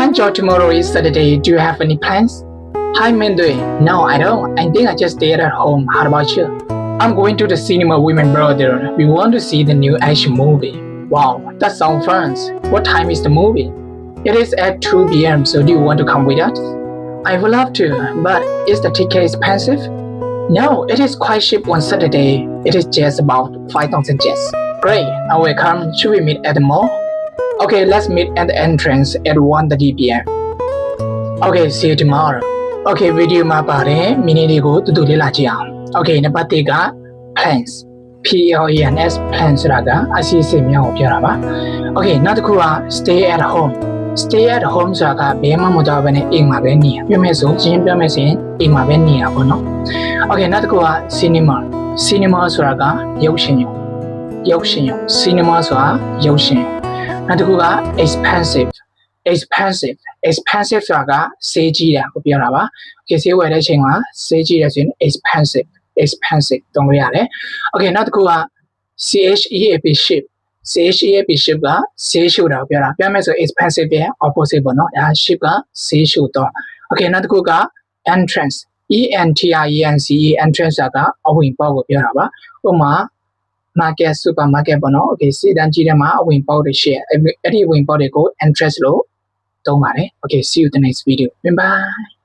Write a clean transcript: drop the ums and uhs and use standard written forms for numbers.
lunch or tomorrow is Saturday. Do you have any plans? Hi, Mendui. No, I don't. I think I just stay at home. How about you? I'm going to the cinema with my brother. We want to see the new action movie. Wow, that sounds fun. What time is the movie? It is at 2 p.m. So do you want to come with us? I would love to, but is the ticket expensive? No, it is quite cheap on Saturday. It is just about 5,000 jets. Great, I will come. Should we meet at the mall? Okay, let's meet at the entrance at 1:30 p.m. Okay, see you tomorrow. Okay, video မှာပါတယ် mini လေးကိုတူတူလေးလာကြည့်အောင် Okay နံပါတ်1က plans PLANS plan ဆိုတာကအစီအစဉ်များကိုပြောတာပါ Okay နောက်တစ်ခုက stay at home stay at home ဆိုတာကဘယ်မှမသွားဘဲနဲ့အိမ်မှာပဲနေရပြောမယ်ဆိုရှင်းပြောမယ်ဆိုရင်အိမ်မှာပဲနေရပါတော့ Okay နောက်တစ်ခုက cinema cinema ဆိုတာကရုပ်ရှင်ရုံ cinema ဆိုတာရုပ်ရှင်နောက်တစ်ခုက expensive ဆိုတာကစေးကြီးတာကိုပြောတာပါ Okay စေးဝယ်တဲ့အချိန်မှာစေးကြီးတယ်ဆိုရင် expensive တုံးလို့ရတယ် Okay နောက်တစ်ခုက CHEAP ship ကစေးရှုတာကိုပြောတာပြောမယ်ဆို expensive ရဲ့ opposite ပေါ့နော်ဒါ ship ကစေးရှုတော့ Okay နောက်တစ်ခုက entrance entrance ကအဝင်ပေါက်ကိုပြောတာပါဥပမာ market supermarket ပေါ့နော် Okay စီတန်းကြီးထဲမှာအဝင်ပေါက်တွေရှိတယ်အဲ့ဒီအဝင်ပေါက်တွေကို entrance လို့သုံးပါတယ် Okay see you in the next video bye bye